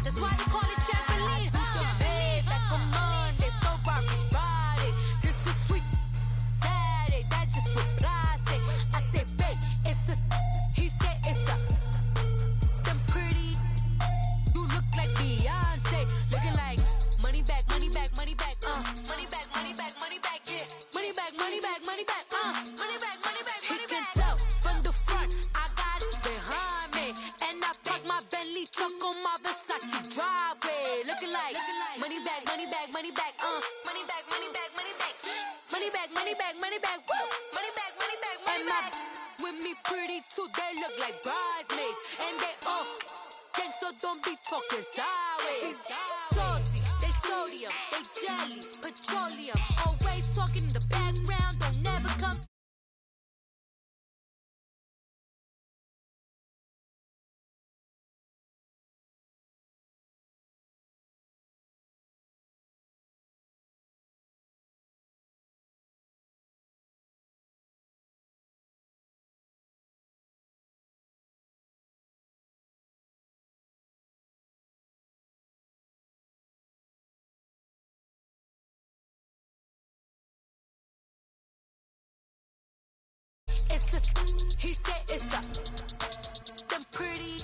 That's why they call it trampoline. Trampoline, like a Monday, Ferrari Friday. This is sweet Saturday, that's just for plastic. I say, babe, it's a. He said it's a. Them pretty. You look like Beyonce, looking like money back, money back, money back, money back, money back, money back, yeah. Money back, money back, money back, money back, money back, money back. He can tell from the front, I got it behind me, and I park my Bentley truck on my Versace driveway, looking like money back, money back, money back, money back, money back, money back, money back, money back, money back, woo, money back, money back, money back. With me pretty too, they look like bridesmaids, and they all gang, so don't be talking sideways. Salty, they sodium, they jelly, petroleum, always talking in the background, don't never come. It's a, he said it's a, them pretty,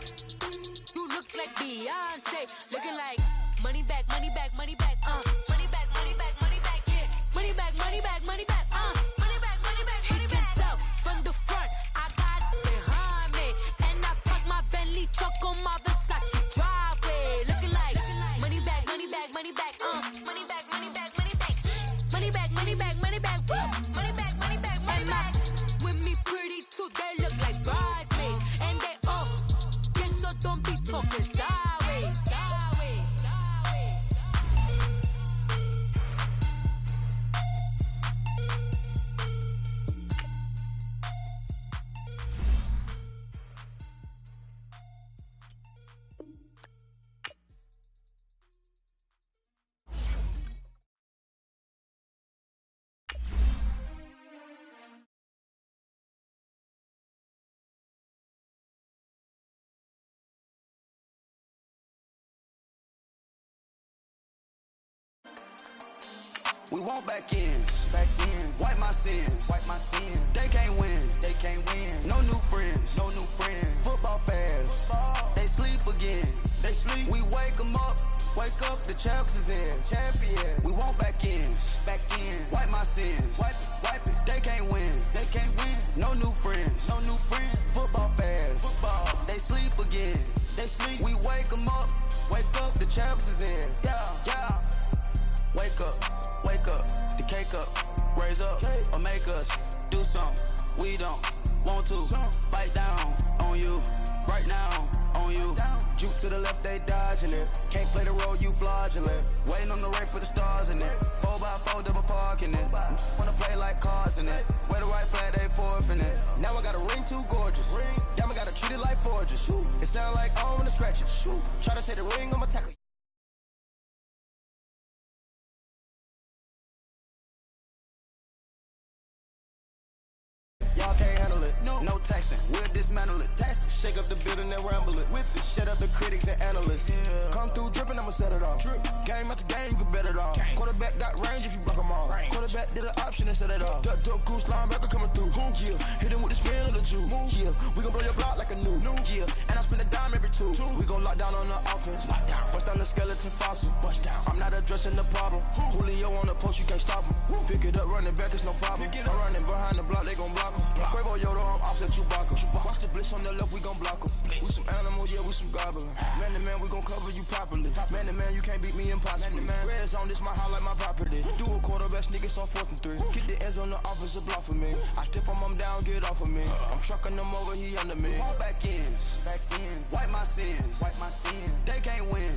you look like Beyonce, looking like money back, money back, money back, money back, money back, money back, yeah, money back, money back, money back, money back, money back, money back. He can tell from the front, I got it behind me, and I park my Bentley truck on my Versace driveway, looking like money back, money back, money back, money back, money back, money back, money back, money back, money back, woo, money back, money back, money back. With me pretty too, they look like bridesmaids, and they all gang, so don't be talking sideways, sideways, sideways. We want back ends, wipe my sins, They can't win, No new friends, Football fans, they sleep again, We wake them up, the champs is in, We want back ends, wipe my sins, wipe it. They can't win, No new friends, Football fans, they sleep again, We wake them up, the champs is in, yeah. Wake up, the cake up, raise up, or make us do something we don't want to. Bite down on you, right now on you. Juke to the left, they dodging it. Can't play the role, you fraudulent. Waiting on the race for the stars in it. 4x4 double parking it. Wanna play like cars in it. Where the right flag, they forfeiting it. Now I got a ring too gorgeous. Damn, I gotta treat it like forges. It sound like I wanna scratch it. Try to take the ring, I'ma tackle. Y'all can't handle it, no taxing, we'll dismantle it. Shake up the building and ramble it. With it, shut up the critics and analysts. Come through dripping, I'ma set it off. Game after game, you can bet it off. Quarterback got range if you block them off. Quarterback did an option and set it off. Duck, goose, linebacker coming through. Yeah, hit him with the spin of the Jew. Yeah, we gon' blow your block like a new. Yeah, and I spend a dime every two. We gon' lock down on the offense. Bust down the skeleton fossil. I'm not addressing the problem. Julio on the post, you can't stop him. Pick it up, running back, it's no problem. I'm running behind the block, they gon' block him. Quavo Yoda, I'm offset Chewbacca. Watch the blitz on the left, we gon' block him. We some animal, yeah, we some goblin. Man to man, we gon' cover you properly. Man to man, you can't beat me impossibly. Red zone, this my house like my property. Do a quarterback sneakers on 4th and 3. Get the ends on the offensive block for me. I step on him down, get off of me. I'm trucking them over, he under me. Back ends, wipe my sins, They can't win,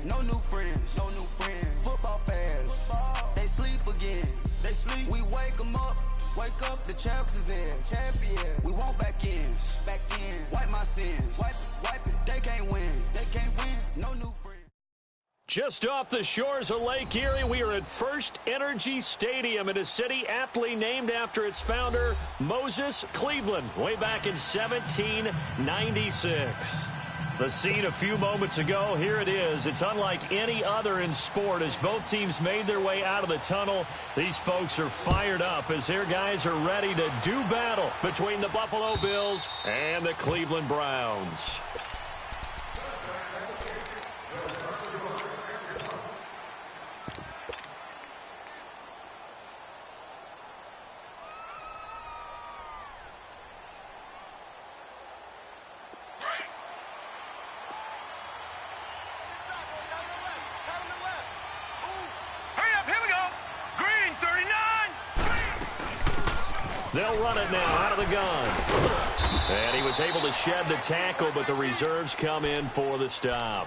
No new friends, Football fans, they sleep again, We wake them up, the champs is in, We want back ends, wipe my sins, wipe it. They can't win, No new friends. Just off the shores of Lake Erie, we are at First Energy Stadium in a city aptly named after its founder, Moses Cleveland, way back in 1796. The scene a few moments ago, here it is. It's unlike any other in sport as both teams made their way out of the tunnel. These folks are fired up as their guys are ready to do battle between the Buffalo Bills and the Cleveland Browns. They'll run it now out of the gun. And he was able to shed the tackle, but the reserves come in for the stop.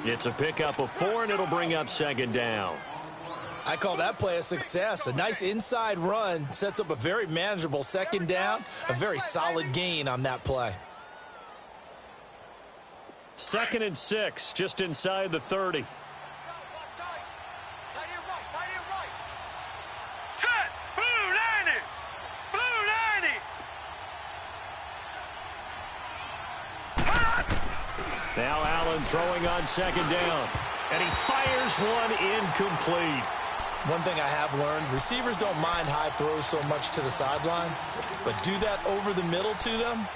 It's a pickup of 4, and it'll bring up second down. I call that play a success. A nice inside run sets up a very manageable second down. A very solid gain on that play. 2nd and 6, just inside the 30. Now Allen throwing on second down. And he fires one incomplete. One thing I have learned, receivers don't mind high throws so much to the sideline, but do that over the middle to them,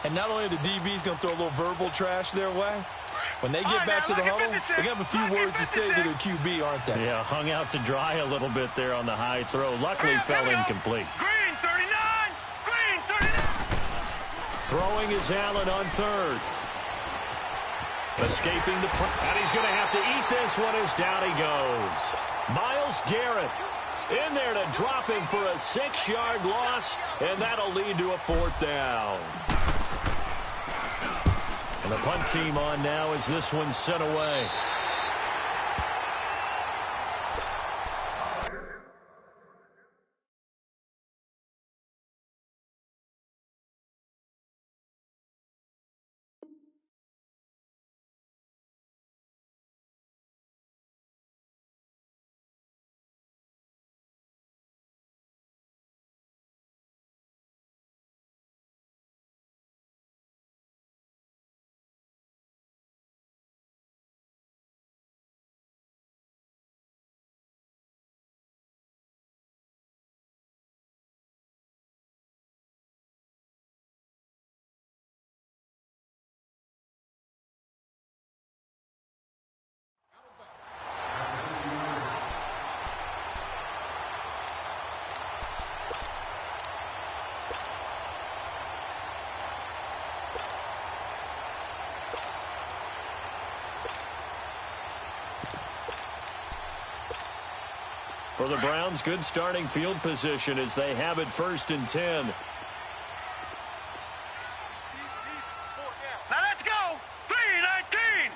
and not only are the DBs going to throw a little verbal trash their way, when they get back to the huddle, they're going to have a few words to say to their QB, aren't they? Yeah, hung out to dry a little bit there on the high throw. Luckily fell incomplete. Green 39! Green 39! Throwing is Allen on 3rd. Escaping the play. And he's going to have to eat this one as down he goes. Myles Garrett in there to drop him for a 6-yard loss, and that'll lead to a 4th down. And the punt team on now as this one's sent away. For the Browns, good starting field position as they have it 1st and 10. Now let's go! 3-19!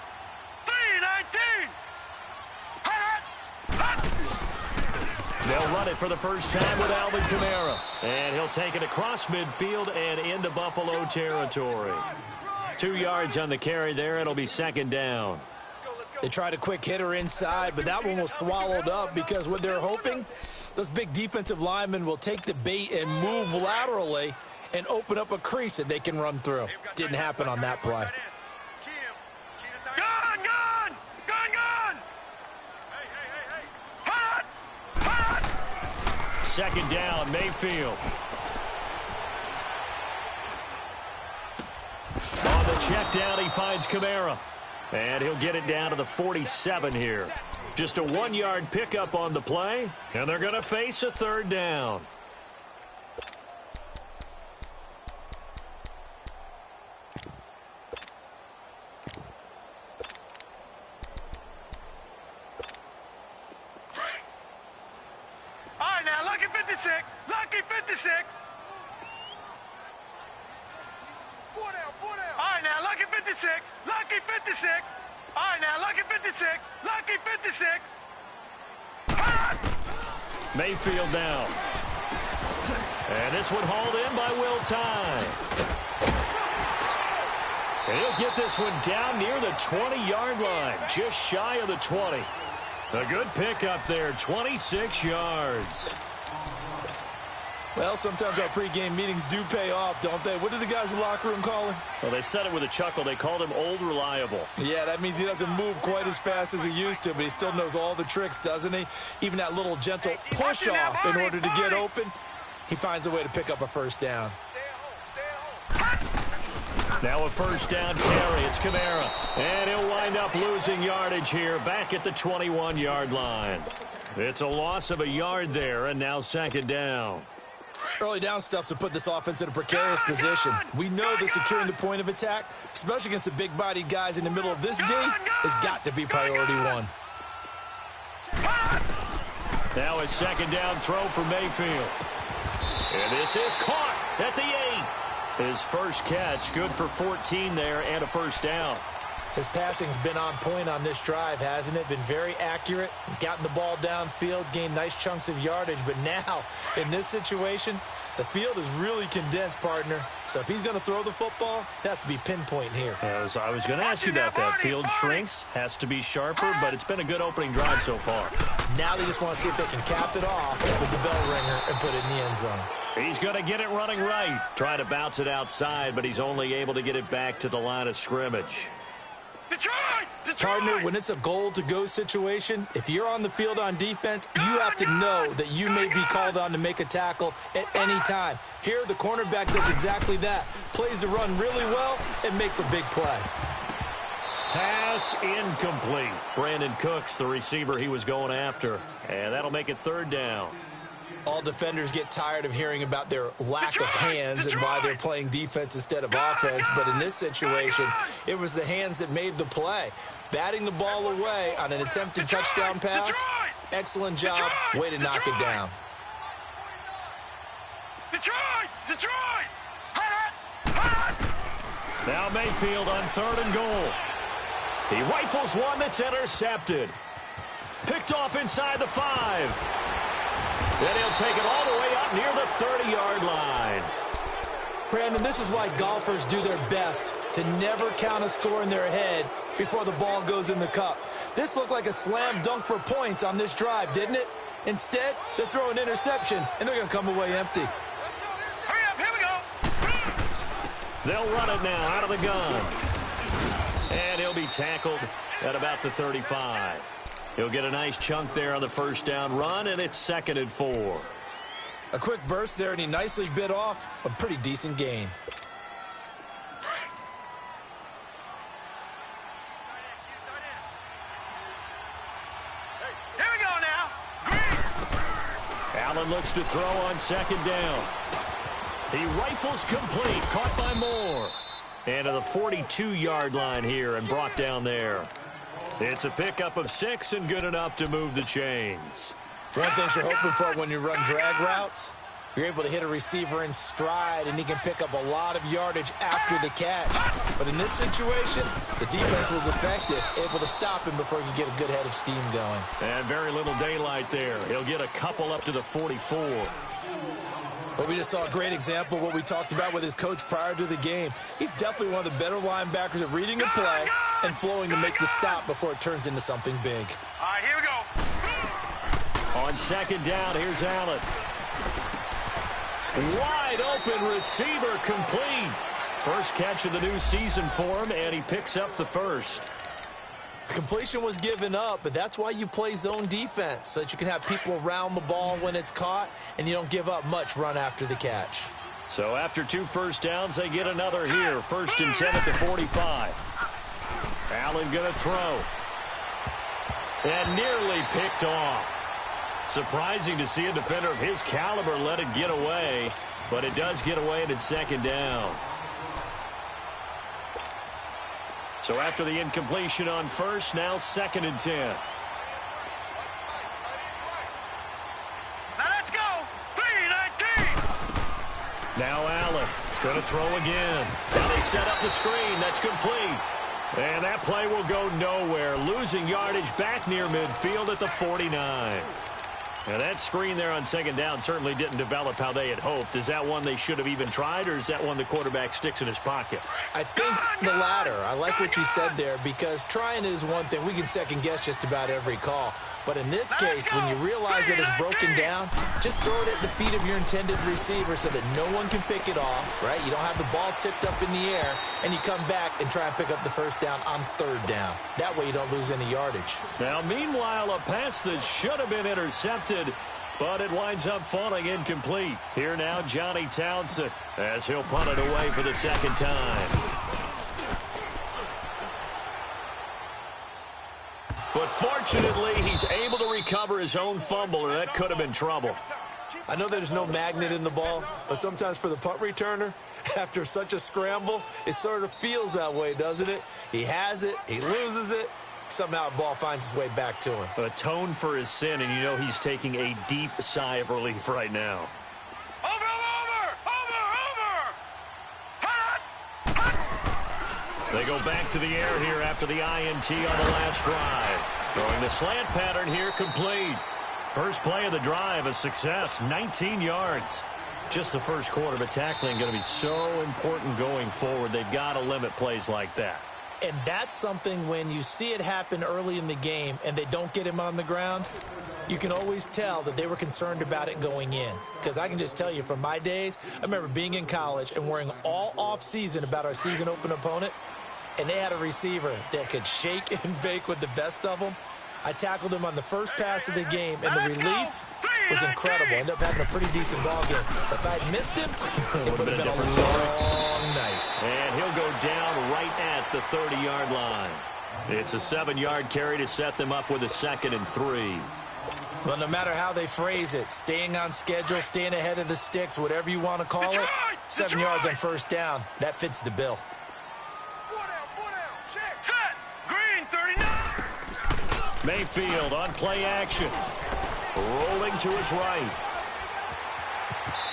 3-19! They'll run it for the first time with Alvin Kamara. And he'll take it across midfield and into Buffalo territory. 2 yards on the carry there. It'll be 2nd down. They tried a quick hitter inside, but that one was swallowed up because what they're hoping, those big defensive linemen will take the bait and move laterally and open up a crease that they can run through. Didn't happen on that play. Gun! Gun! Gun! Gun! Hot! Hot! 2nd down, Mayfield. On the check down, he finds Kamara. And he'll get it down to the 47 here. Just a 1-yard pickup on the play, and they're going to face a 3rd down. All right, now, lucky 56. Lucky 56. All right, now, lucky 56. Lucky 56. All right, now, lucky 56. Lucky 56. Hot! Mayfield down. And this one hauled in by Will Tye. And he'll get this one down near the 20-yard line, just shy of the 20. A good pickup there, 26 yards. Well, sometimes our pregame meetings do pay off, don't they? What do the guys in the locker room call him? Well, they said it with a chuckle. They called him Old Reliable. Yeah, that means he doesn't move quite as fast as he used to, but he still knows all the tricks, doesn't he? Even that little gentle push-off in order to get open, he finds a way to pick up a first down. Now a first down carry. It's Kamara. And he'll wind up losing yardage here back at the 21-yard line. It's a loss of a yard there, and now second down. Early down stuff's to put this offense in a precarious position. We know that securing the point of attack, especially against the big-bodied guys in the middle of this D, has got to be priority one. Now a second down throw for Mayfield. And this is caught at the 8. His first catch, good for 14 there and a first down. His passing's been on point on this drive, hasn't it? Been very accurate, gotten the ball downfield, gained nice chunks of yardage. But now, in this situation, the field is really condensed, partner. So if he's going to throw the football, that has to be pinpoint here. As I was going to ask you about that. Field shrinks, has to be sharper, but it's been a good opening drive so far. Now they just want to see if they can cap it off with the bell ringer and put it in the end zone. He's going to get it running right. Try to bounce it outside, but he's only able to get it back to the line of scrimmage. Detroit! Partner, when it's a goal-to-go situation, if you're on the field on defense, you have to know that you may be called on to make a tackle at any time. Here, the cornerback does exactly that. Plays the run really well and makes a big play. Pass incomplete. Brandon Cooks, the receiver he was going after. And that'll make it third down. All defenders get tired of hearing about their lack of hands and why they're playing defense instead of offense. But in this situation, it was the hands that made the play. Batting the ball away on an attempted touchdown pass. Excellent job. Way to knock it down. Detroit! Now Mayfield on third and goal. He rifles one that's intercepted. Picked off inside the 5. Then he'll take it all the way up near the 30-yard line. Brandon, this is why golfers do their best to never count a score in their head before the ball goes in the cup. This looked like a slam dunk for points on this drive, didn't it? Instead, they throw an interception, and they're going to come away empty. Hurry up, here we go! They'll run it now out of the gun. And he'll be tackled at about the 35. He'll get a nice chunk there on the first down run, and it's 2nd and 4. A quick burst there, and he nicely bit off a pretty decent gain. Here we go now! Allen looks to throw on second down. He rifles complete, caught by Moore. And to the 42-yard line here and brought down there. It's a pickup of 6 and good enough to move the chains. One thing you're hoping for when you run drag routes, you're able to hit a receiver in stride, and he can pick up a lot of yardage after the catch. But in this situation, the defense was effective, able to stop him before he could get a good head of steam going. And very little daylight there. He'll get a couple up to the 44. But we just saw a great example of what we talked about with his coach prior to the game. He's definitely one of the better linebackers at reading a play and flowing to make the stop before it turns into something big. All right, here we go. On second down, here's Allen. Wide open receiver complete. First catch of the new season for him, and he picks up the first. The completion was given up, but that's why you play zone defense, so that you can have people around the ball when it's caught, and you don't give up much run after the catch. So after 2 first downs, they get another here. 1st and 10 at the 45. Allen going to throw. And nearly picked off. Surprising to see a defender of his caliber let it get away, but it does get away and it's second down. So after the incompletion on first, now 2nd and 10. Now let's go. 3-19. Now Allen going to throw again. Now they set up the screen. That's complete. And that play will go nowhere. Losing yardage back near midfield at the 49. Now that screen there on second down certainly didn't develop how they had hoped. Is that one they should have even tried, or is that one the quarterback sticks in his pocket? I think the latter. I like what you said there, because trying it is one thing. We can second guess just about every call. But in this case, when you realize that it's broken down, just throw it at the feet of your intended receiver so that no one can pick it off, right? You don't have the ball tipped up in the air, and you come back and try and pick up the first down on third down. That way you don't lose any yardage. Now, meanwhile, a pass that should have been intercepted, but it winds up falling incomplete. Here now, Johnny Townsend, as he'll punt it away for the second time. But fortunately, he's able to recover his own fumble, or that could have been trouble. I know there's no magnet in the ball, but sometimes for the punt returner, after such a scramble, it sort of feels that way, doesn't it? He has it, he loses it, somehow the ball finds its way back to him. Atone for his sin, and you know he's taking a deep sigh of relief right now. They go back to the air here after the INT on the last drive. Throwing the slant pattern here, complete. First play of the drive, a success, 19 yards. Just the first quarter, but tackling going to be so important going forward. They've got to limit plays like that. And that's something when you see it happen early in the game and they don't get him on the ground, you can always tell that they were concerned about it going in. Because I can just tell you from my days, I remember being in college and worrying all off-season about our season open opponent, and they had a receiver that could shake and bake with the best of them. I tackled him on the first pass of the game, and the relief was incredible. Ended up having a pretty decent ball game. If I had missed him, it would have been a long night. And he'll go down right at the 30-yard line. It's a 7-yard carry to set them up with a 2nd and 3. Well, no matter how they phrase it, staying on schedule, staying ahead of the sticks, whatever you want to call it, 7 yards on first down, that fits the bill. Mayfield on play action. Rolling to his right.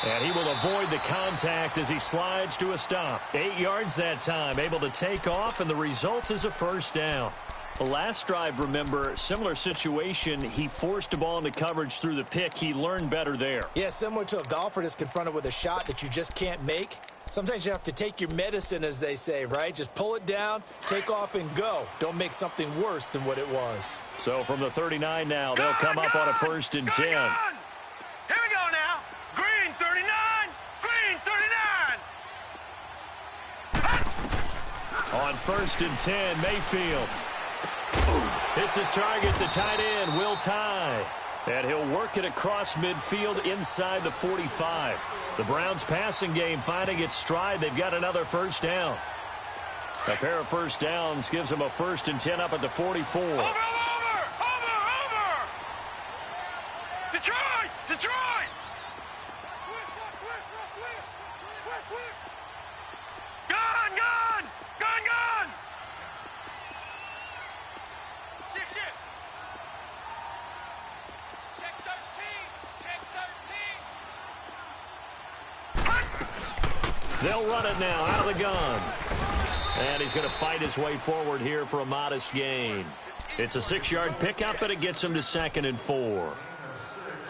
And he will avoid the contact as he slides to a stop. 8 yards that time, able to take off, and the result is a first down. The last drive, remember, similar situation. He forced a ball into coverage through the pick. He learned better there. Yeah, similar to a golfer that's confronted with a shot that you just can't make. Sometimes you have to take your medicine, as they say, right? Just pull it down, take off, and go. Don't make something worse than what it was. So from the 39 now, they'll come up on a 1st and 10. Here we go now. Green 39. Green 39. On 1st and 10, Mayfield hits his target, the tight end, Will Tye. And he'll work it across midfield inside the 45. The Browns passing game finding its stride. They've got another first down. A pair of first downs gives them a 1st and 10 up at the 44. Over! Detroit! Detroit! Gun! Shit! Check 13! They'll run it now out of the gun. And he's going to fight his way forward here for a modest gain. It's a 6-yard pickup, but it gets him to 2nd and 4.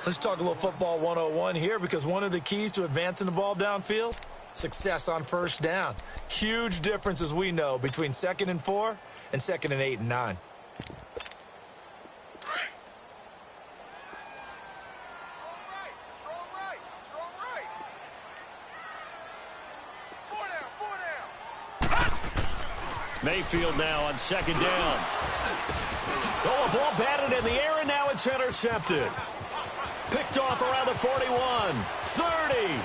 Let's talk a little football 101 here, because one of the keys to advancing the ball downfield, success on first down. Huge difference, as we know, between 2nd and 4 and 2nd and 8 and 9. Mayfield now on 2nd down. Oh, a ball batted in the air, and now it's intercepted. Picked off around the 41, 30,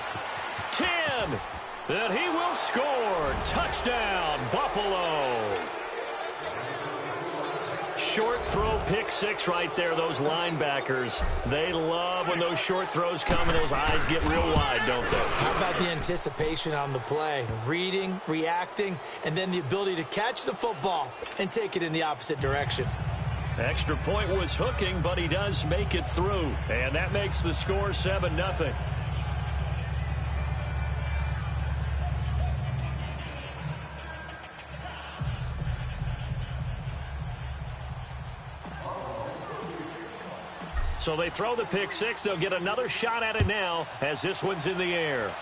10, and he will score. Touchdown, Buffalo. Short throw, pick 6 right there. Those linebackers, they love when those short throws come and those eyes get real wide, don't they? How about the anticipation on the play? Reading, reacting, and then the ability to catch the football and take it in the opposite direction. Extra point was hooking, but he does make it through. And that makes the score 7-0. So they throw the pick 6. They'll get another shot at it now as this one's in the air.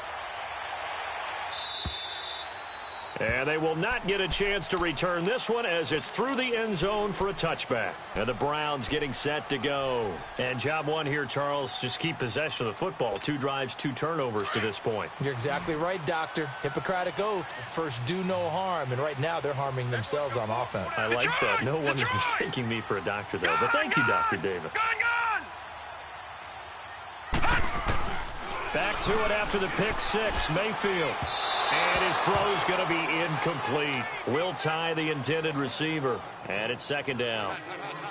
And they will not get a chance to return this one as it's through the end zone for a touchback. And the Browns getting set to go. And job one here, Charles, just keep possession of the football. 2 drives, 2 turnovers to this point. You're exactly right, Doctor. Hippocratic oath. First, do no harm. And right now, they're harming themselves on offense. I like that. No one is mistaking me for a doctor, though. But thank you, Dr. Davis. Back to it after the pick 6, Mayfield. And his throw's going to be incomplete. Will tie the intended receiver. And it's second down.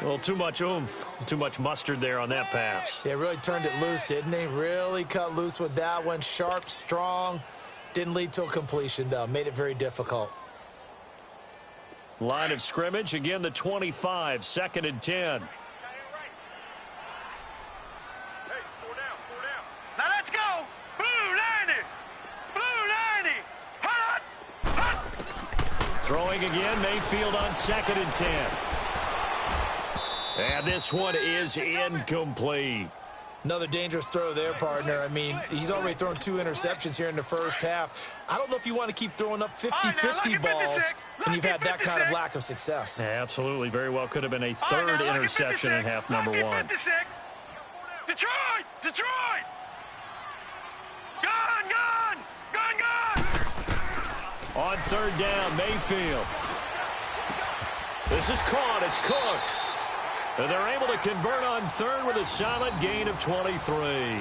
Well, too much oomph, too much mustard there on that pass. They really turned it loose, didn't they? Really cut loose with that one. Sharp, strong. Didn't lead to a completion, though. Made it very difficult. Line of scrimmage, again the 25, 2nd and 10. Now let's go! Blue 90! Blue 90! Hot! Hot! Throwing again, Mayfield on 2nd and 10. And this one is incomplete. Another dangerous throw there, partner. I mean, he's already thrown 2 interceptions here in the first half. I don't know if you want to keep throwing up 50-50 balls when you've had that kind of lack of success. Yeah, absolutely. Very well could have been a 3rd interception in half number 1. Detroit! Detroit! Gone! Gone! Gone! Gone! On 3rd down, Mayfield. This is caught. It's Cooks. And they're able to convert on 3rd with a solid gain of 23.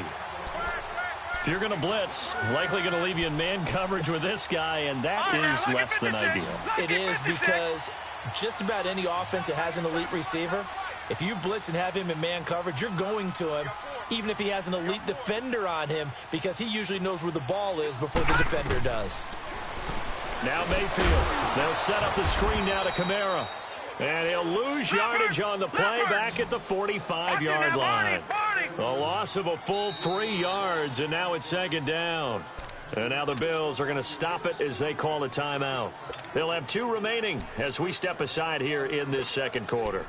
If you're going to blitz, likely going to leave you in man coverage with this guy, and that is less than ideal. It is, because just about any offense that has an elite receiver, if you blitz and have him in man coverage, you're going to him, even if he has an elite defender on him, because he usually knows where the ball is before the defender does. Now Mayfield. They'll set up the screen now to Kamara. And he'll lose yardage on the play back at the 45-yard line. A loss of a full 3 yards, and now it's 2nd down. And now the Bills are going to stop it as they call a timeout. They'll have 2 remaining as we step aside here in this 2nd quarter.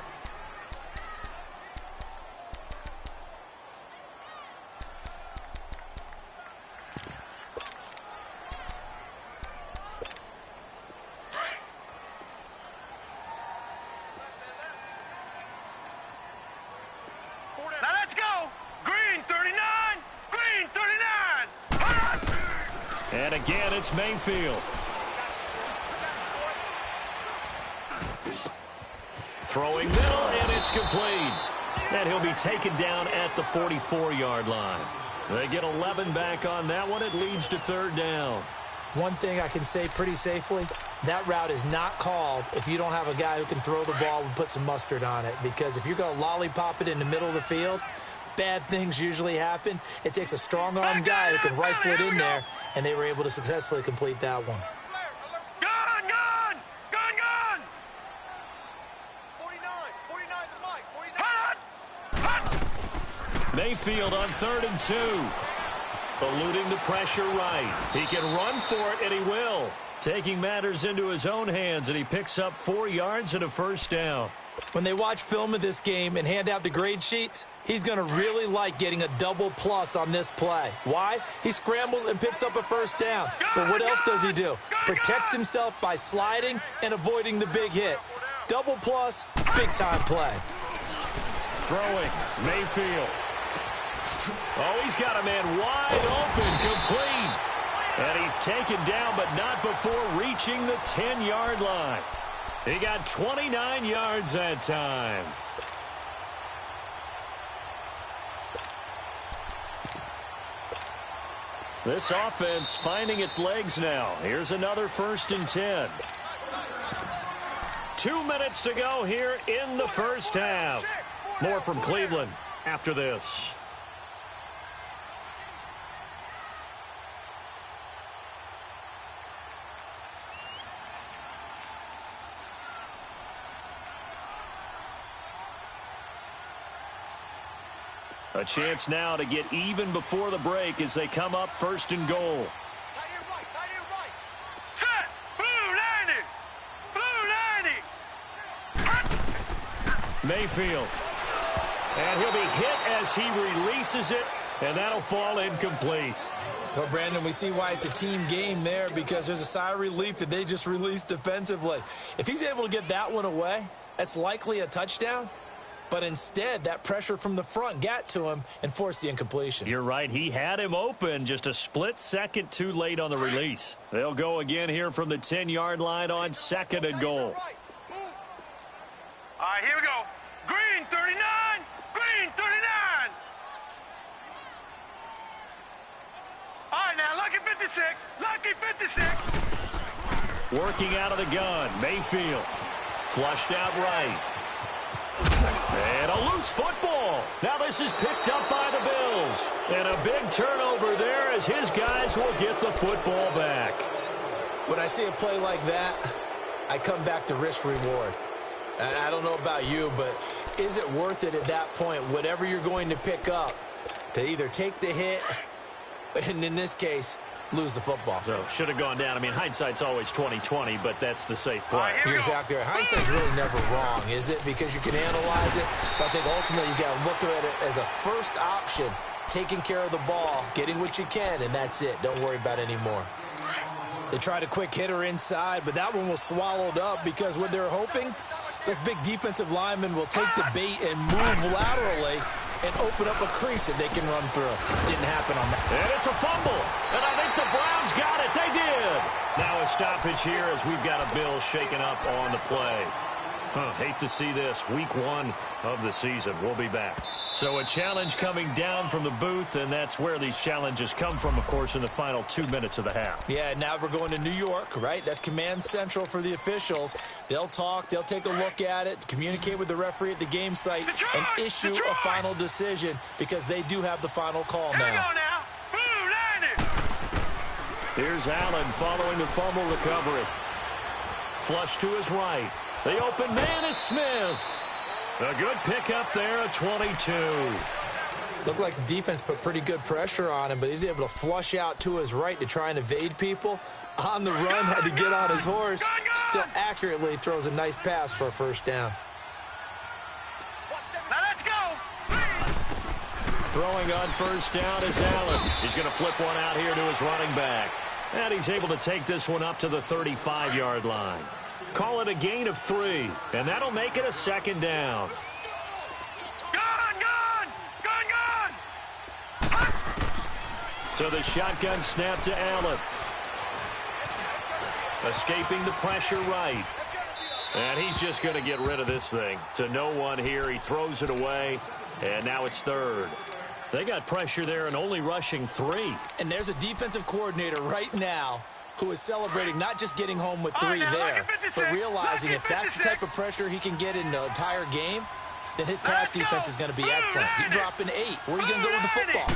And again, it's Mayfield. Throwing middle, and it's complete. And he'll be taken down at the 44-yard line. They get 11 back on that one. It leads to 3rd down. One thing I can say pretty safely, that route is not called if you don't have a guy who can throw the ball and put some mustard on it. Because if you're going to lollipop it in the middle of the field, bad things usually happen. It takes a strong-arm guy who can rifle it in there, and they were able to successfully complete that one. Gone! Gone! Gone! Gone! 49 the mic. 49. Hot! Hot! Mayfield on 3rd and 2. Eluding the pressure right. He can run for it, and he will. Taking matters into his own hands, and he picks up 4 yards and a 1st down. When they watch film of this game and hand out the grade sheets, he's going to really like getting a double plus on this play. Why? He scrambles and picks up a 1st down. But what else does he do? Protects himself by sliding and avoiding the big hit. Double plus, big-time play. Throwing, Mayfield. Oh, he's got a man wide open, complete. And he's taken down, but not before reaching the 10-yard line. He got 29 yards that time. This offense finding its legs now. Here's another 1st and 10. 2 minutes to go here in the 1st half. More from Cleveland after this. A chance now to get even before the break as they come up 1st and goal. Set! Blue 90! Blue 90! Mayfield. And he'll be hit as he releases it, and that'll fall incomplete. Well, Brandon, we see why it's a team game there, because there's a sigh of relief that they just released defensively. If he's able to get that one away, that's likely a touchdown. But instead, that pressure from the front got to him and forced the incompletion. You're right. He had him open, just a split second too late on the release. They'll go again here from the 10-yard line on 2nd and goal. All right, here we go. Green 39. Green 39. All right, now, lucky 56. Lucky 56. Working out of the gun. Mayfield. Flushed out right. And a loose football. Now this is picked up by the Bills. And a big turnover there as his guys will get the football back. When I see a play like that, I come back to risk reward. I don't know about you, but is it worth it at that point, whatever you're going to pick up, to either take the hit, and in this case, lose the football? So should have gone down. I mean, hindsight's always 20/20, but that's the safe play. You're exactly right. Hindsight's really never wrong, is it? Because you can analyze it, but I think ultimately you got to look at it as a first option, taking care of the ball, getting what you can, and that's it. Don't worry about it anymore. They tried a quick hitter inside, but that one was swallowed up because what they're hoping, those big defensive linemen will take the bait and move laterally and open up a crease that they can run through. Didn't happen on that. And it's a fumble. And I think the Browns got it. They did. Now a stoppage here as we've got a Bill shaken up on the play. Hate to see this. Week 1 of the season. We'll be back. So a challenge coming down from the booth, and that's where these challenges come from, of course, in the final 2 minutes of the half. Yeah, now we're going to New York, right? That's command central for the officials. They'll talk, they'll take a look at it, communicate with the referee at the game site, and issue a final decision because they do have the final call now. Here's Allen following the fumble recovery. Flush to his right. The open man is Smith. A good pickup there at 22. Looked like the defense put pretty good pressure on him, but he's able to flush out to his right to try and evade people. On the run, had to get on his horse. Still accurately throws a nice pass for a first down. Now let's go. Throwing on first down is Allen. He's going to flip one out here to his running back. And he's able to take this one up to the 35-yard line. Call it a gain of 3, and that'll make it a 2nd down. Gone. So the shotgun snap to Allen. Escaping the pressure right. And he's just going to get rid of this thing. To no one here. He throws it away, and now it's 3rd. They got pressure there and only rushing 3. And there's a defensive coordinator right now who is celebrating not just getting home with 3 there, but realizing if that's the type of pressure he can get in the entire game, then his pass defense is going to be excellent. You drop an 8. Where are you going to go with the football?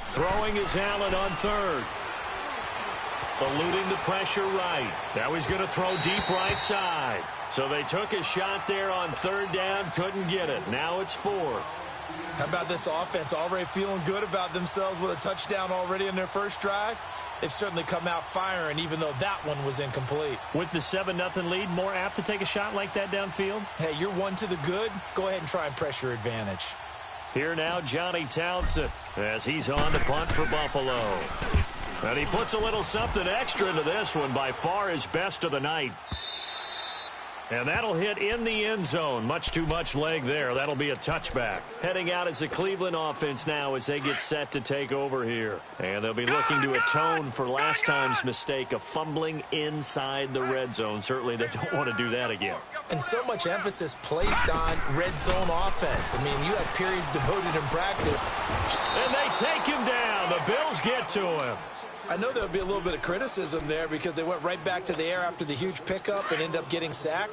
Throwing is Allen on 3rd. Eluding the pressure right. Now he's going to throw deep right side. So they took a shot there on 3rd down, couldn't get it. Now it's 4th. How about this offense already feeling good about themselves with a touchdown already in their first drive? They've certainly come out firing, even though that one was incomplete. With the 7-0 lead, more apt to take a shot like that downfield? Hey, you're 1 to the good. Go ahead and try and press your advantage. Here now, Johnny Townsend, as he's on to punt for Buffalo. And he puts a little something extra into this one, by far his best of the night. And that'll hit in the end zone. Much too much leg there. That'll be a touchback. Heading out as the Cleveland offense now as they get set to take over here. And they'll be looking to atone for last time's mistake of fumbling inside the red zone. Certainly they don't want to do that again. And so much emphasis placed on red zone offense. I mean, you have periods devoted in practice. And they take him down. The Bills get to him. I know there'll be a little bit of criticism there because they went right back to the air after the huge pickup and ended up getting sacked.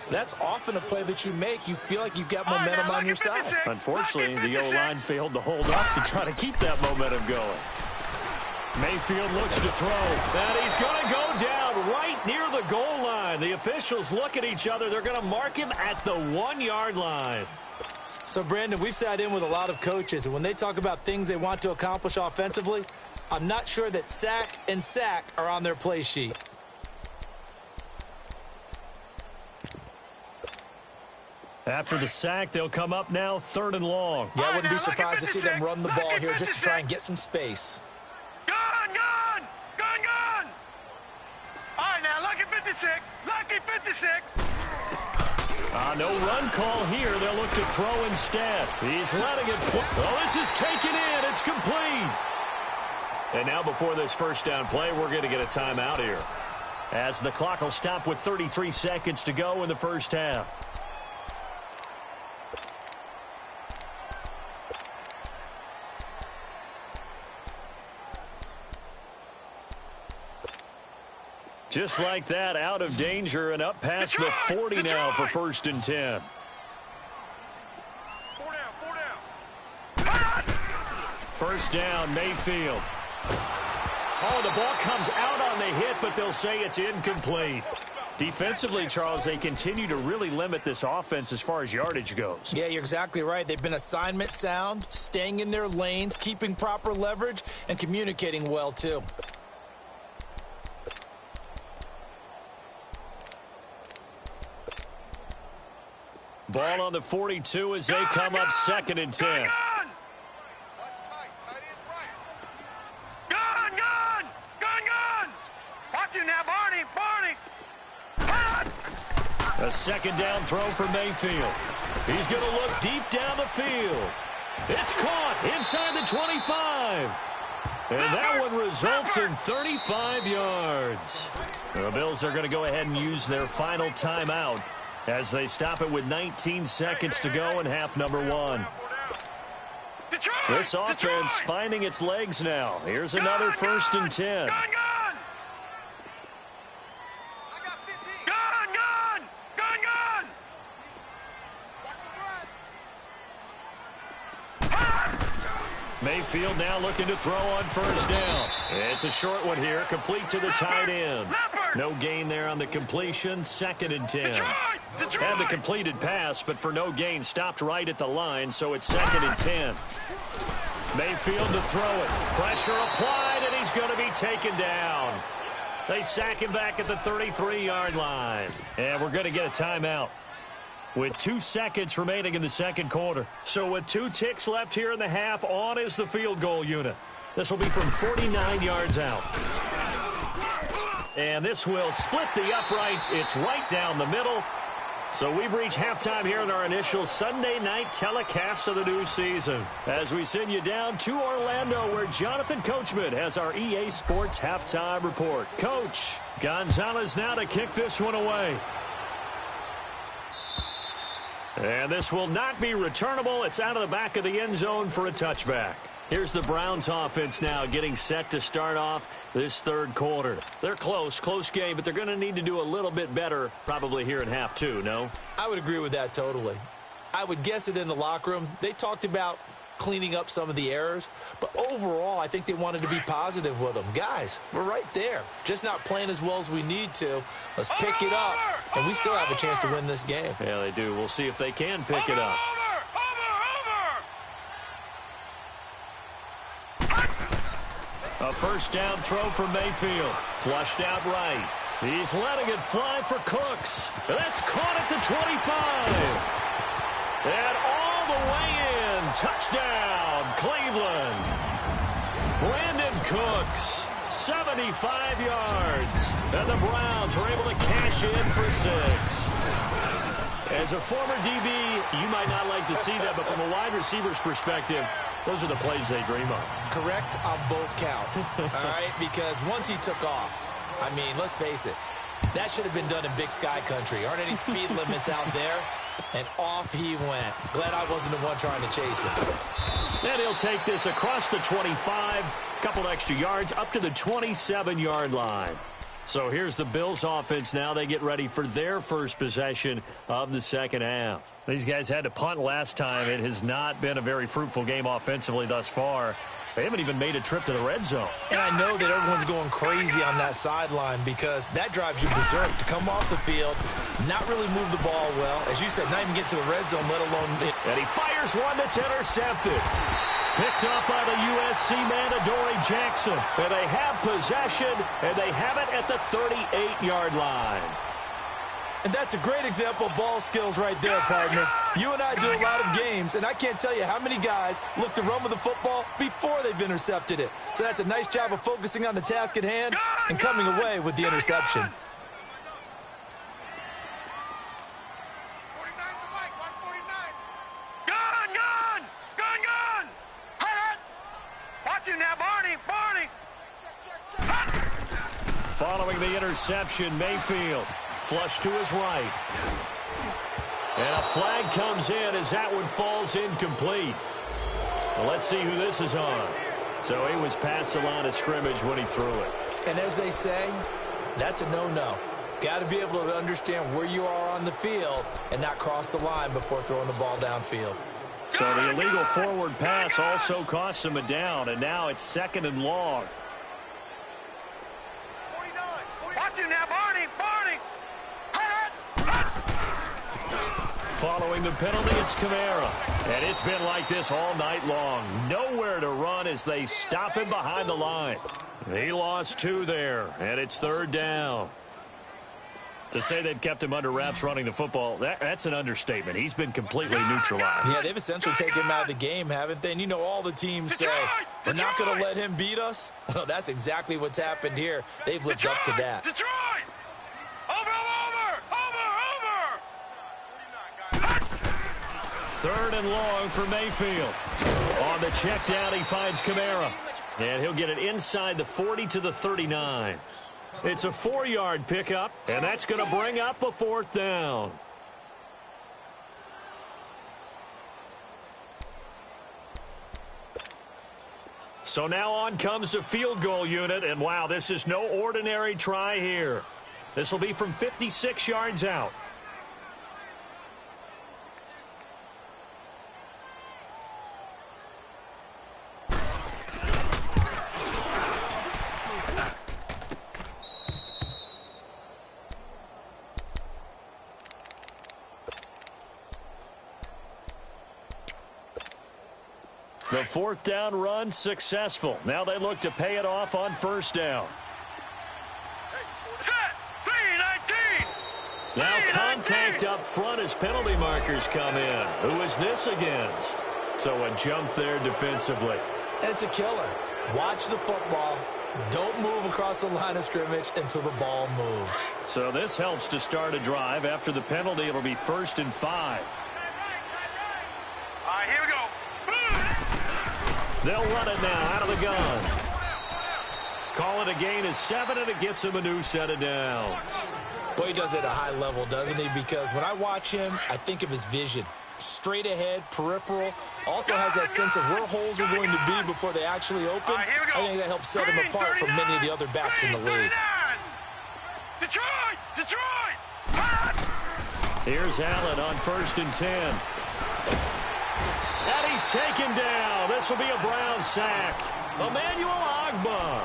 That's often a play that you make. You feel like you've got momentum on your side. Unfortunately, the O-line failed to hold up to try to keep that momentum going. Mayfield looks to throw, and he's going to go down right near the goal line. The officials look at each other. They're going to mark him at the 1-yard line. So, Brandon, we've sat in with a lot of coaches, and when they talk about things they want to accomplish offensively, I'm not sure that sack and sack are on their play sheet. After the sack, they'll come up now 3rd and long. Yeah, I wouldn't be surprised to see them run the ball here just to try and get some space. 56. Lucky 56. No run call here. They'll look to throw instead. He's letting it fly. Oh, this is taken in. It's complete. And now before this first down play, we're going to get a timeout here, as the clock will stop with 33 seconds to go in the first half. Just like that, out of danger and up past the 40 now for 1st and 10. 4 down. 1st down, Mayfield. Oh, the ball comes out on the hit, but they'll say it's incomplete. Defensively, Charles, they continue to really limit this offense as far as yardage goes. Yeah, you're exactly right. They've been assignment sound, staying in their lanes, keeping proper leverage, and communicating well, too. Ball on the 42 as they come up 2nd and 10. Watch him now, Barney. A 2nd down throw for Mayfield. He's going to look deep down the field. It's caught inside the 25. And that one results in 35 yards. The Bills are going to go ahead and use their final timeout as they stop it with 19 seconds to go in half number 1. This offense finding its legs now. Here's another 1st and 10. Mayfield now looking to throw on 1st down. It's a short one here, complete to the tight end. No gain there on the completion, 2nd and 10. Had the completed pass, but for no gain, stopped right at the line, so it's 2nd and 10. Mayfield to throw it. Pressure applied, and he's going to be taken down. They sack him back at the 33-yard line. And we're going to get a timeout with 2 seconds remaining in the 2nd quarter. So with 2 ticks left here in the half, on is the field goal unit. This will be from 49 yards out. And this will split the uprights. It's right down the middle. So we've reached halftime here in our initial Sunday night telecast of the new season, as we send you down to Orlando, where Jonathan Coachman has our EA Sports halftime report. Coach, Gonzalez now to kick this one away. And this will not be returnable. It's out of the back of the end zone for a touchback. Here's the Browns offense now getting set to start off this 3rd quarter. They're close game, but they're going to need to do a little bit better probably here in half 2, no? I would agree with that totally. I would guess it in the locker room. They talked about cleaning up some of the errors, but overall I think they wanted to be positive with them. Guys, we're right there. Just not playing as well as we need to. Let's pick it up, and we still have a chance to win this game. Yeah, they do. We'll see if they can pick it up. A 1st down throw for Mayfield. Flushed out right. He's letting it fly for Cooks. That's caught at the 25. And all the way in. Touchdown, Cleveland. Brandon Cooks, 75 yards. And the Browns are able to cash in for 6. As a former DB, you might not like to see that, but from a wide receiver's perspective, those are the plays they dream of. Correct on both counts, all right? Because once he took off, I mean, let's face it, that should have been done in Big Sky country. Aren't any speed limits out there? And off he went. Glad I wasn't the one trying to chase it. And he'll take this across the 25, couple extra yards, up to the 27-yard line. So here's the Bills offense now. They get ready for their first possession of the 2nd half. These guys had to punt last time. It has not been a very fruitful game offensively thus far. They haven't even made a trip to the red zone. And I know that everyone's going crazy on that sideline because that drives you berserk to come off the field, not really move the ball well. As you said, not even get to the red zone, let alone... And he fires one that's intercepted. Picked up by the USC man, Adoree Jackson. And they have possession, and they have it at the 38-yard line. And that's a great example of ball skills right there, partner. You and I do a lot of games, and I can't tell you how many guys look to run with the football before they've intercepted it. So that's a nice job of focusing on the task at hand and coming away with the interception. Following the interception, Mayfield flush to his right. And a flag comes in as that one falls incomplete. Well, let's see who this is on. So he was past the line of scrimmage when he threw it. And as they say, that's a no-no. Got to be able to understand where you are on the field and not cross the line before throwing the ball downfield. So the illegal forward pass also costs him a down, and now it's 2nd and long. Watch him now, Barney! Barney! Following the penalty, it's Kamara. And it's been like this all night long. Nowhere to run as they stop him behind the line. He lost 2 there, and it's 3rd down. To say they've kept him under wraps running the football, that's an understatement. He's been completely neutralized. Yeah, they've essentially taken him out of the game, haven't they? And you know all the teams say, we're not going to let him beat us. Well, that's exactly what's happened here. They've lived up to that. Detroit! Over! 3rd and long for Mayfield. On the check down, he finds Kamara. And he'll get it inside the 40 to the 39. It's a 4-yard pickup, and that's going to bring up a 4th down. So now on comes the field goal unit, and wow, this is no ordinary try here. This will be from 56 yards out. The 4th down run successful. Now they look to pay it off on 1st down. Set! 3-19! Now contact up front as penalty markers come in. Who is this against? So a jump there defensively. It's a killer. Watch the football. Don't move across the line of scrimmage until the ball moves. So this helps to start a drive. After the penalty, it'll be 1st and 5. All right, here we go. They'll run it now out of the gun. Call it a gain of 7, and it gets him a new set of downs. Boy, he does it at a high level, doesn't he? Because when I watch him, I think of his vision. Straight ahead, peripheral. Also has that sense of where holes are going to be before they actually open. Right, here we go. I think that helps set him apart from many of the other backs in the league. Detroit! Detroit! Here's Allen on 1st and 10. And he's taken down. This will be a Brown sack. Emmanuel Ogbah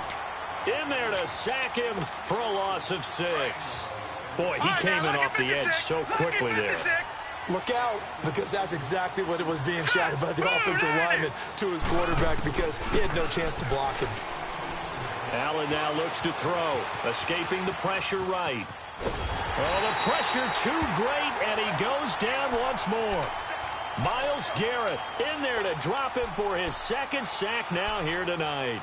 in there to sack him for a loss of 6. Boy, he came in off the edge so quickly there. Look out, because that's exactly what it was being shouted by the offensive lineman to his quarterback, because he had no chance to block him. Allen now looks to throw, escaping the pressure right. Oh, the pressure too great, and he goes down once more. Myles Garrett in there to drop him for his 2nd sack now here tonight.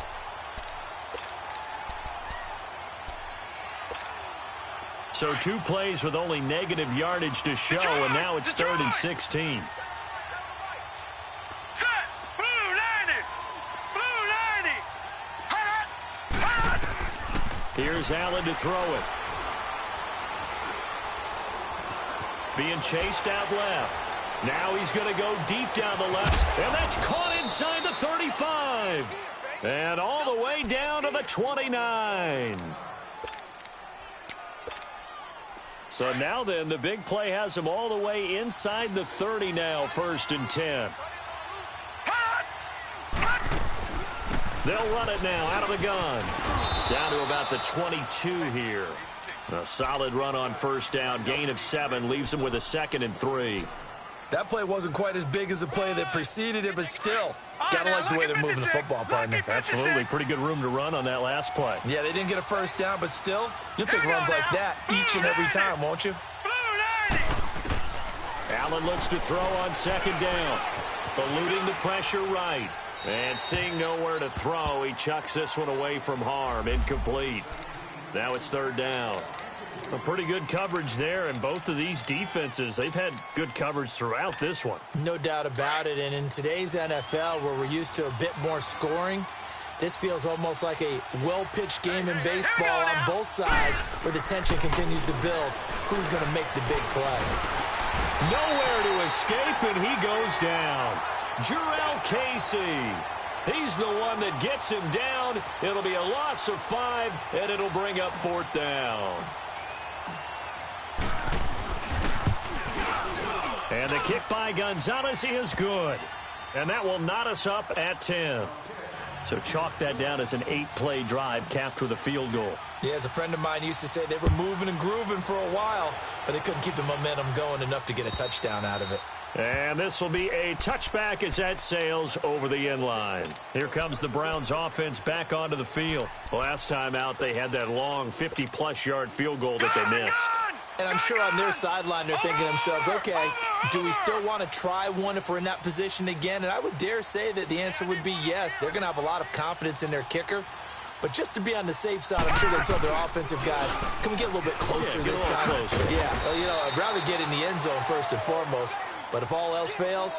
So 2 plays with only negative yardage to show, and now it's 3rd and 16. Set! Blue 90! Blue 90! Here's Allen to throw it. Being chased out left. Now he's going to go deep down the left, and that's caught inside the 35. And all the way down to the 29. So now then, the big play has him all the way inside the 30 now, 1st and 10. They'll run it now out of the gun. Down to about the 22 here. A solid run on 1st down. Gain of 7 leaves him with a 2nd and 3. That play wasn't quite as big as the play that preceded it, but still, gotta like the way they're moving the football, partner. Absolutely. Pretty good room to run on that last play. Yeah, they didn't get a 1st down, but still, you'll take runs like that each and every time, won't you? Allen looks to throw on 2nd down. Eluding the pressure right. And seeing nowhere to throw, he chucks this one away from harm. Incomplete. Now it's 3rd down. A pretty good coverage there, and both of these defenses, they've had good coverage throughout this one. No doubt about it, and in today's NFL, where we're used to a bit more scoring, This feels almost like a well-pitched game in baseball on both sides where the tension continues to build. Who's going to make the big play? Nowhere to escape, and he goes down. Jurrell Casey. He's the one that gets him down. It'll be a loss of 5, and it'll bring up 4th down. And the kick by Gonzalez is good. And that will knot us up at 10. So chalk that down as an 8-play drive capped with a field goal. Yeah, as a friend of mine used to say, they were moving and grooving for a while, but they couldn't keep the momentum going enough to get a touchdown out of it. And this will be a touchback as that sails over the end line. Here comes the Browns offense back onto the field. Last time out, they had that long 50-plus yard field goal that they missed. And I'm sure on their sideline they're thinking to themselves, okay, do we still want to try one if we're in that position again? And I would dare say that the answer would be yes. They're going to have a lot of confidence in their kicker. But just to be on the safe side, I'm sure they'll tell their offensive guys, can we get a little bit closer this time? Closer. Yeah, well, you know, I'd rather get in the end zone first and foremost. But if all else fails,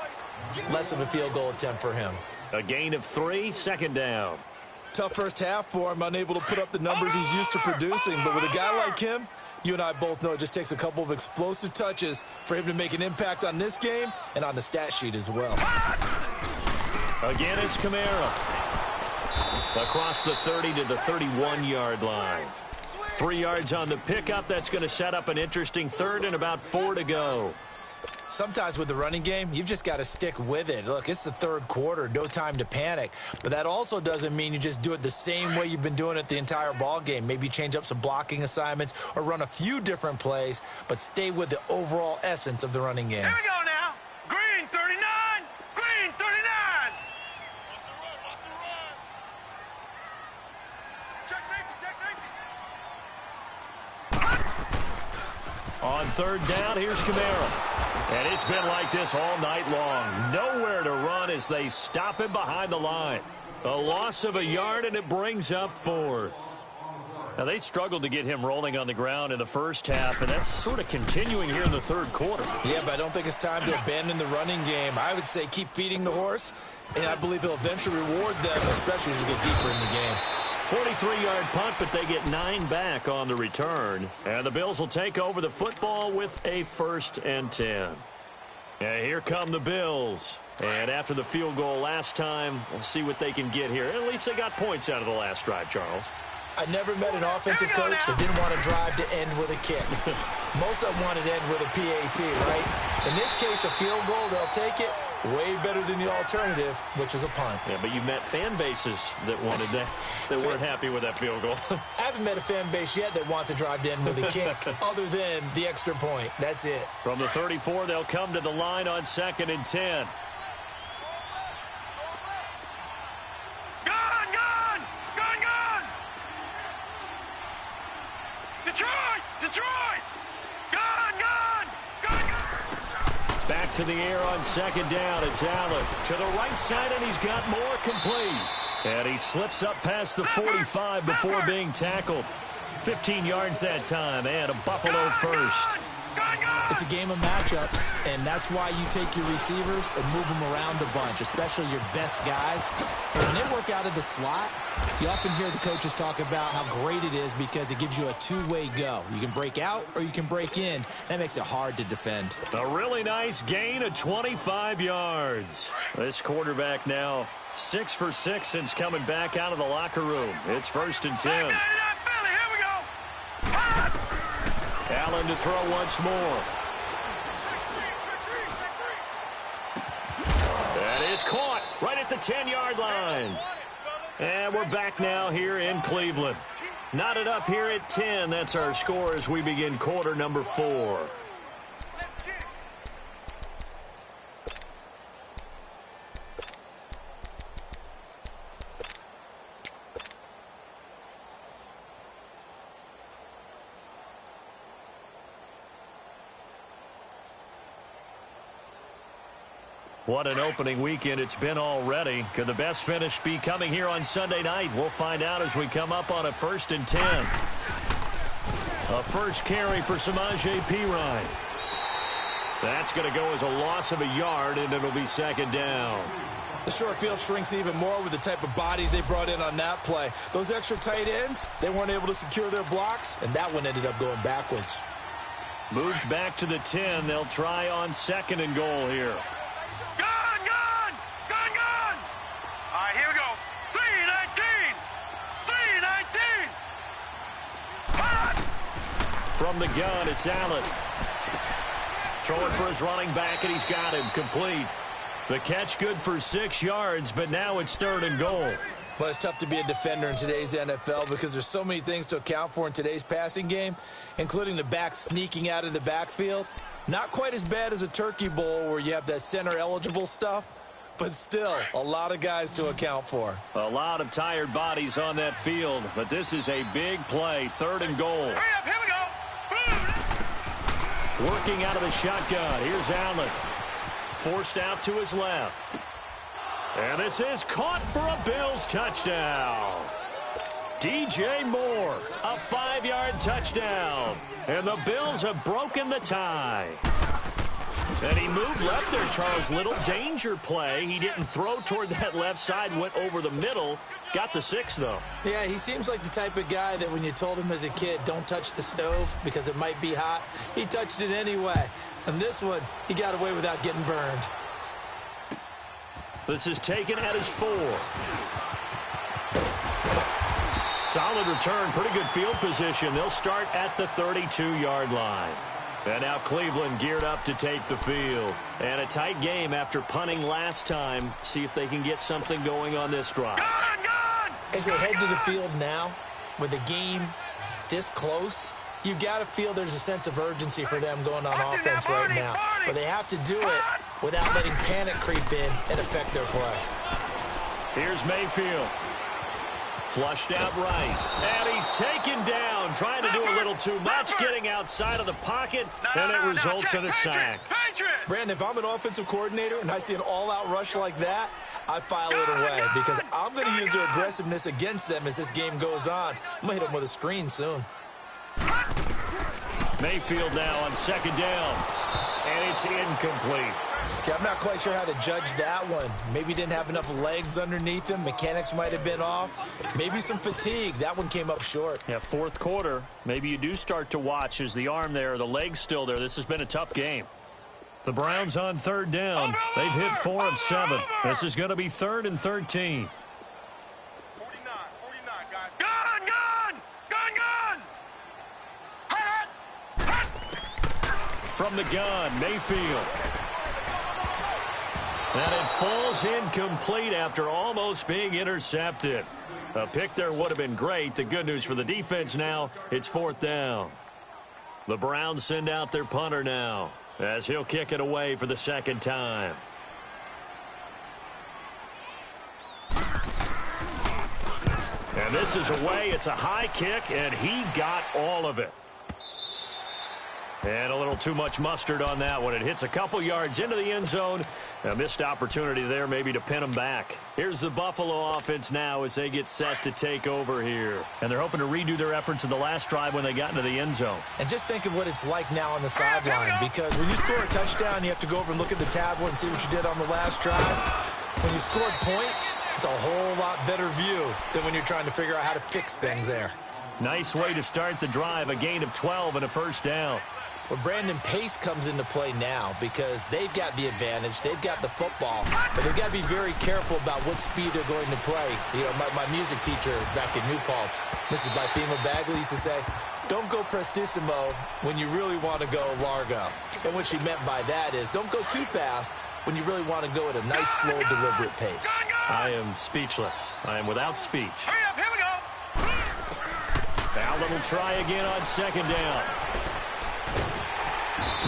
less of a field goal attempt for him. A gain of 3, 2nd down. Tough first half for him, unable to put up the numbers he's used to producing. But with a guy like him, you and I both know it just takes a couple of explosive touches for him to make an impact on this game and on the stat sheet as well. Again, it's Kamara. Across the 30 to the 31-yard line. 3 yards on the pickup. That's going to set up an interesting 3rd and about 4 to go. Sometimes with the running game, you've just got to stick with it. Look, it's the 3rd quarter, no time to panic. But that also doesn't mean you just do it the same way you've been doing it the entire ball game. Maybe change up some blocking assignments or run a few different plays, but stay with the overall essence of the running game. Here we go now. Green 39. Green 39. Watch the run. Check safety. On 3rd down, here's Kamara. And it's been like this all night long. Nowhere to run as they stop him behind the line. A loss of a yard, and it brings up 4th. Now, they struggled to get him rolling on the ground in the first half, and that's sort of continuing here in the 3rd quarter. Yeah, but I don't think it's time to abandon the running game. I would say keep feeding the horse, and I believe he'll eventually reward them, especially as we get deeper in the game. 43-yard punt, but they get 9 back on the return. And the Bills will take over the football with a 1st and 10. And here come the Bills. And after the field goal last time, we'll see what they can get here. At least they got points out of the last drive, Charles. I never met an offensive coach that didn't want to drive to end with a kick. Most of them wanted to end with a PAT, right? In this case, a field goal, they'll take it. Way better than the alternative, which is a punt. Yeah, but you met fan bases that wanted that, that weren't happy with that field goal. I haven't met a fan base yet that wants to drive to end with a kick, other than the extra point. That's it. From the 34, they'll come to the line on 2nd and 10. Detroit! Gone! Back to the air on 2nd down. It's Allen to the right side, and he's got more complete. And he slips up past the 45 before being tackled. 15 yards that time, and a Buffalo first. It's a game of matchups, and that's why you take your receivers and move them around a bunch, especially your best guys. And when they work out of the slot, you often hear the coaches talk about how great it is because it gives you a two-way go. You can break out or you can break in. That makes it hard to defend. A really nice gain of 25 yards. This quarterback now 6 for 6 since coming back out of the locker room. It's 1st and 10. Allen to throw once more. That is caught right at the 10-yard line. And we're back now here in Cleveland. Knotted up here at 10. That's our score as we begin quarter number 4. What an opening weekend it's been already. Could the best finish be coming here on Sunday night? We'll find out as we come up on a 1st and 10. A first carry for Samaje Perine. That's going to go as a loss of a yard, and it'll be 2nd down. The short field shrinks even more with the type of bodies they brought in on that play. Those extra tight ends, they weren't able to secure their blocks, and that one ended up going backwards. Moved back to the 10. They'll try on 2nd and goal here. Gun, gun! Gun, gun! All right, here we go. 3-19! 3-19! Hot! From the gun, it's Allen. Throwing for his running back, and he's got him complete. The catch good for 6 yards, but now it's 3rd and goal. Well, it's tough to be a defender in today's NFL because there's so many things to account for in today's passing game, including the back sneaking out of the backfield. Not quite as bad as a turkey bowl where you have that center-eligible stuff, but still a lot of guys to account for. A lot of tired bodies on that field, but this is a big play, 3rd and goal. Hurry up, here we go! Working out of the shotgun, here's Allen. Forced out to his left. And this is caught for a Bills touchdown. DJ Moore, a 5-yard touchdown. And the Bills have broken the tie. And he moved left there, Charles. Little danger play. He didn't throw toward that left side, went over the middle. Got the 6, though. Yeah, he seems like the type of guy that when you told him as a kid, don't touch the stove because it might be hot, he touched it anyway. And this one, he got away without getting burned. This is taken at his 4. Solid return, pretty good field position. They'll start at the 32-yard line. And now Cleveland geared up to take the field. And a tight game after punting last time. See if they can get something going on this drive. Gun, gun! As they head to the field now, with the game this close, you've got to feel there's a sense of urgency for them going on offense right now. But they have to do it without letting panic creep in and affect their play. Here's Mayfield. Flushed out right. And he's taken down, trying to do a little too much, getting outside of the pocket, and it results in a sack. Brandon, if I'm an offensive coordinator and I see an all-out rush like that, I file it away because I'm going to use their aggressiveness against them as this game goes on. I'm going to hit them with a screen soon. Mayfield now on 2nd down, and it's incomplete. Okay, I'm not quite sure how to judge that one. Maybe didn't have enough legs underneath him. Mechanics might have been off. Maybe some fatigue. That one came up short. Yeah, 4th quarter. Maybe you do start to watch as the arm there, the leg's still there. This has been a tough game. The Browns on 3rd down. They've hit 4 of 7. This is going to be 3rd and 13. 49, guys. Gun, gun! Gun, gun! Hot, hot, hot! From the gun, Mayfield. And it falls incomplete after almost being intercepted. A pick there would have been great. The good news for the defense now, it's 4th down. The Browns send out their punter now as he'll kick it away for the 2nd time. And this is away. It's a high kick, and he got all of it. And a little too much mustard on that one. It hits a couple yards into the end zone. A missed opportunity there maybe to pin them back. Here's the Buffalo offense now as they get set to take over here. And they're hoping to redo their efforts in the last drive when they got into the end zone. And just think of what it's like now on the sideline, because when you score a touchdown, you have to go over and look at the tablet and see what you did on the last drive. When you scored points, it's a whole lot better view than when you're trying to figure out how to fix things there. Nice way to start the drive, a gain of 12 and a 1st down. Well, Brandon, pace comes into play now because they've got the advantage. They've got the football, but they've got to be very careful about what speed they're going to play. You know, my music teacher back in New Paltz, Mrs. Bythema Bagley, used to say, don't go prestissimo when you really want to go largo. And what she meant by that is don't go too fast when you really want to go at a nice, slow, deliberate pace. I am speechless. I am without speech. Hurry up, here we go! Allen will try again on 2nd down.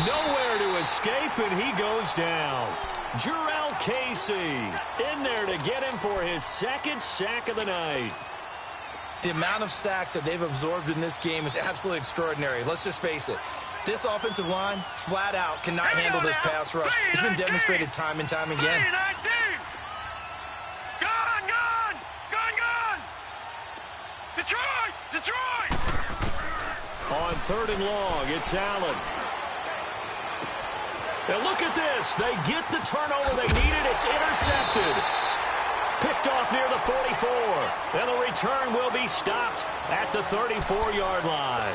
Nowhere to escape, and he goes down. Jarrell Casey in there to get him for his 2nd sack of the night. The amount of sacks that they've absorbed in this game is absolutely extraordinary. Let's just face it. This offensive line, flat out, cannot handle this pass rush. It's been demonstrated time and time again. 3-19! Gun, gun! Gun, gun! Detroit! Detroit! On 3rd and long, it's Allen. And look at this. They get the turnover they needed. It's intercepted. off near the 44. And the return will be stopped at the 34-yard line.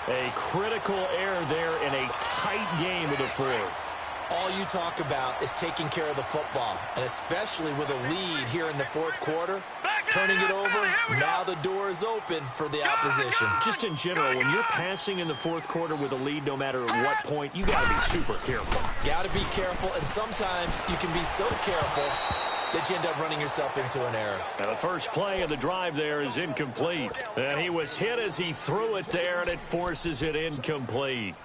A critical error there in a tight game of the fourth. All you talk about is taking care of the football, and especially with a lead here in the fourth quarter, turning it over, now the door is open for the opposition. Just in general, when you're passing in the fourth quarter with a lead, no matter at what point, you got to be super careful. Got to be careful, and sometimes you can be so careful that you end up running yourself into an error. And the first play of the drive there is incomplete. And he was hit as he threw it there, and it forces it incomplete.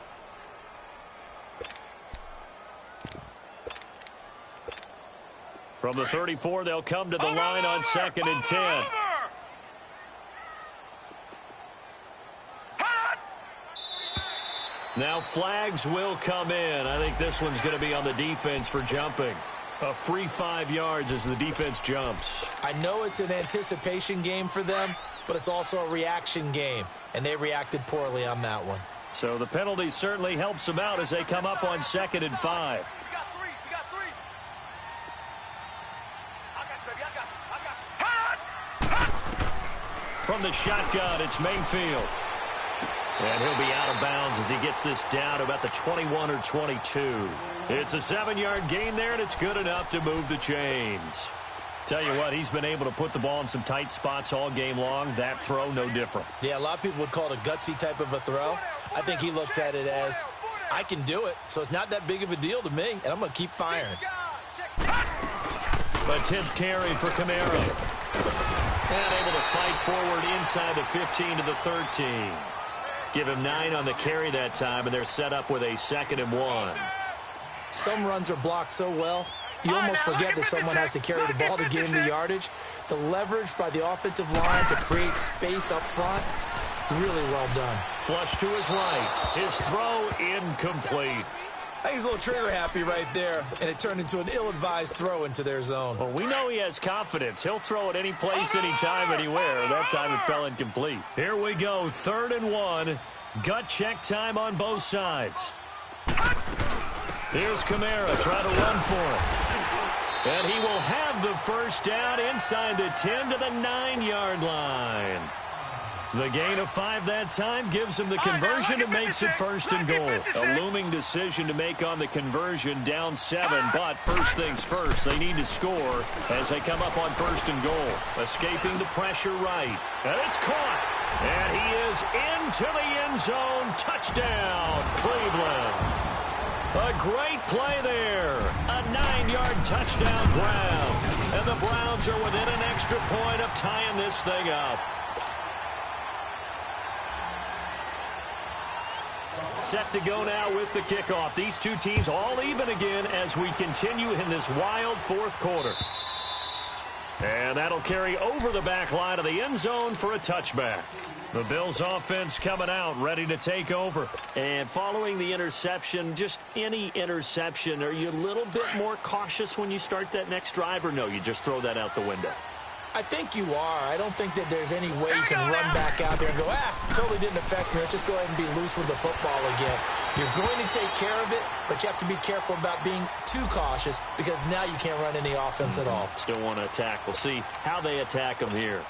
From the 34, they'll come to the line on 2nd and 10. Now flags will come in. I think this one's going to be on the defense for jumping. A free 5 yards as the defense jumps. I know it's an anticipation game for them, but it's also a reaction game, and they reacted poorly on that one. So the penalty certainly helps them out as they come up on 2nd and 5. From the shotgun, it's Mayfield. And he'll be out of bounds as he gets this down to about the 21 or 22. It's a 7-yard gain there, and it's good enough to move the chains. Tell you what, he's been able to put the ball in some tight spots all game long. That throw, no different. Yeah, a lot of people would call it a gutsy type of a throw. I think he looks at it as, I can do it, so it's not that big of a deal to me, and I'm going to keep firing. A 10th carry for Camaro. And able to fight forward inside the 15 to the 13. Give him 9 on the carry that time, and they're set up with a 2nd and 1. Some runs are blocked so well, you almost forget that someone has to carry the ball to gain the yardage. The leverage by the offensive line to create space up front, really well done. Flush to his right. His throw incomplete. I think he's a little trigger happy right there, and it turned into an ill-advised throw into their zone. Well, we know he has confidence. He'll throw it any place, anytime, anywhere. That time it fell incomplete. Here we go, 3rd and 1. Gut check time on both sides. Here's Kamara trying to run for it. And he will have the first down inside the 10 to the 9-yard line. The gain of 5 that time gives him the conversion and makes it 1st and goal. A looming decision to make on the conversion, down 7, but first things first, they need to score as they come up on 1st and goal. Escaping the pressure right, and it's caught. And he is into the end zone. Touchdown, Cleveland. A great play there. A 9-yard touchdown grab. And the Browns are within an extra point of tying this thing up. Set to go now with the kickoff. These two teams all even again as we continue in this wild fourth quarter. And that'll carry over the back line of the end zone for a touchback. The Bills offense coming out, ready to take over. And following the interception, just any interception, are you a little bit more cautious when you start that next drive, or no, you just throw that out the window? I think you are. I don't think that there's any way you can run back out there and go, totally didn't affect me. Let's just go ahead and be loose with the football again. You're going to take care of it, but you have to be careful about being too cautious because now you can't run any offense at all. Still want to attack. We'll see how they attack them here.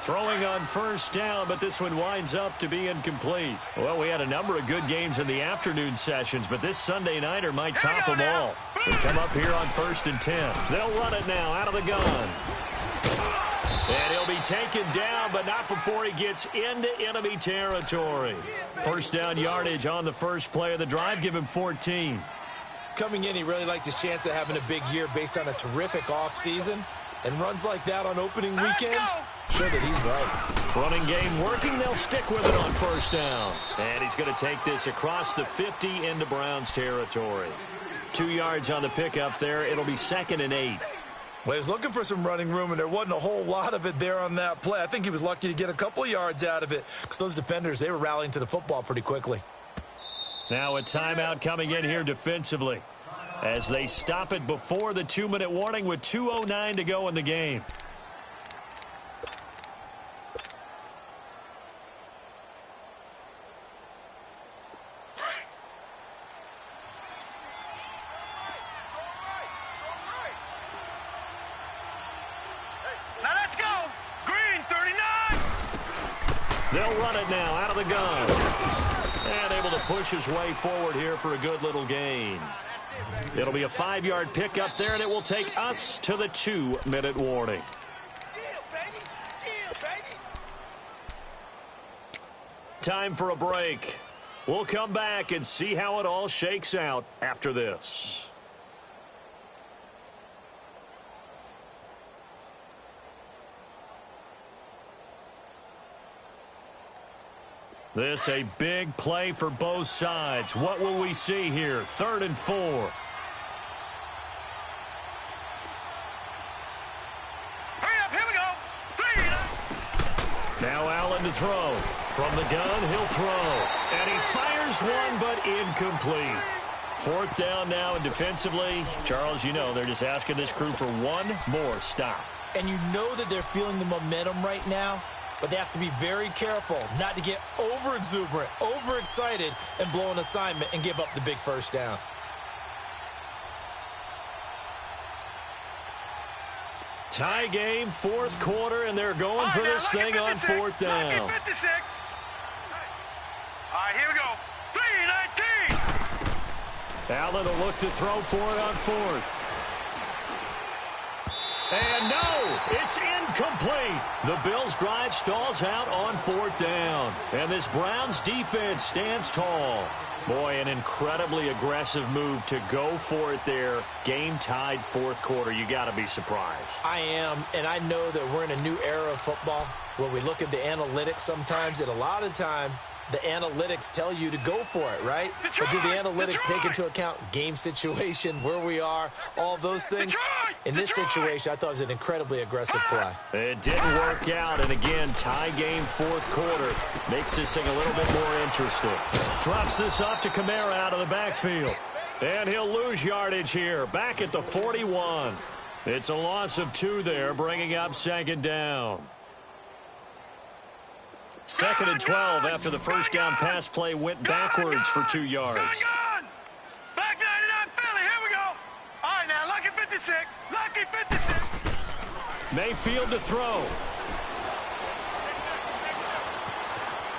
Throwing on 1st down, but this one winds up to be incomplete. Well, we had a number of good games in the afternoon sessions, but this Sunday nighter might top them all. They come up here on 1st and 10. They'll run it now out of the gun. And he'll be taken down, but not before he gets into enemy territory. 1st down yardage on the first play of the drive. Give him 14. Coming in, he really liked his chance of having a big year based on a terrific offseason. And runs like that on opening weekend, show that he's right. Running game working. They'll stick with it on 1st down. And he's going to take this across the 50 into Browns territory. 2 yards on the pickup there. It'll be 2nd and 8. Well, he was looking for some running room, and there wasn't a whole lot of it there on that play. I think he was lucky to get a couple of yards out of it because those defenders, they were rallying to the football pretty quickly. Now a timeout coming in here defensively as they stop it before the 2-minute warning with 2:09 to go in the game. They'll run it now out of the gun. And able to push his way forward here for a good little gain. It'll be a 5-yard pickup there, and it will take us to the 2-minute warning. Time for a break. We'll come back and see how it all shakes out after this. This a big play for both sides. What will we see here? 3rd and 4. Hurry up, here we go. Now Allen to throw. From the gun, he'll throw. And he fires one, but incomplete. 4th down now, and defensively, Charles, you know, they're just asking this crew for one more stop. And you know that they're feeling the momentum right now, but they have to be very careful not to get over-exuberant, overexcited, and blow an assignment and give up the big first down. Tie game, 4th quarter, and they're going for this thing on 4th down. Lucky 56. All right, here we go. 3-19. Allen will look to throw for it on 4th. And no, it's incomplete. The Bills' drive stalls out on 4th down. And this Browns defense stands tall. Boy, an incredibly aggressive move to go for it there. Game tied 4th quarter. You got to be surprised. I am, and I know that we're in a new era of football where we look at the analytics sometimes, and a lot of time the analytics tell you to go for it, right? But do the analytics take into account game situation, where we are, all those things? In this situation, I thought it was an incredibly aggressive play. It didn't work out, and again, tie game 4th quarter. Makes this thing a little bit more interesting. Drops this off to Kamara out of the backfield. And he'll lose yardage here, back at the 41. It's a loss of 2 there, bringing up 2nd down. 2nd and 12 after the first down pass play went backwards for 2 yards. Black 99 Philly, here we go. All right, now, lucky 56. Lucky 56. Mayfield to throw.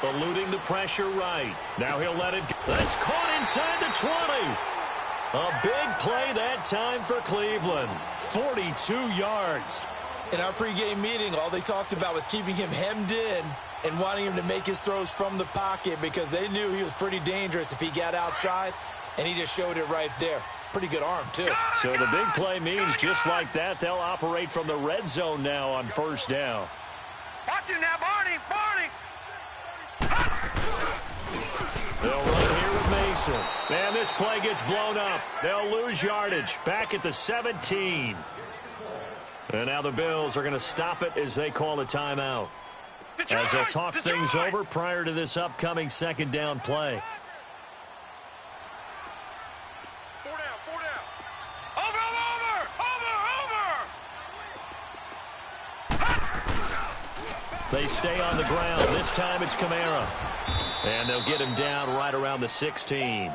Eluding the pressure right. Now he'll let it go. That's caught inside the 20. A big play that time for Cleveland. 42 yards. In our pregame meeting, all they talked about was keeping him hemmed in and wanting him to make his throws from the pocket because they knew he was pretty dangerous if he got outside, and he just showed it right there. Pretty good arm, too. So the big play means just like that, they'll operate from the red zone now on 1st down. Watch it now, Barney. They'll run here with Mason. And this play gets blown up. They'll lose yardage. Back at the 17. And now the Bills are going to stop it as they call a timeout. As they'll talk things over prior to this upcoming 2nd down play. 4 down. Over. They stay on the ground. This time it's Kamara. And they'll get him down right around the 16.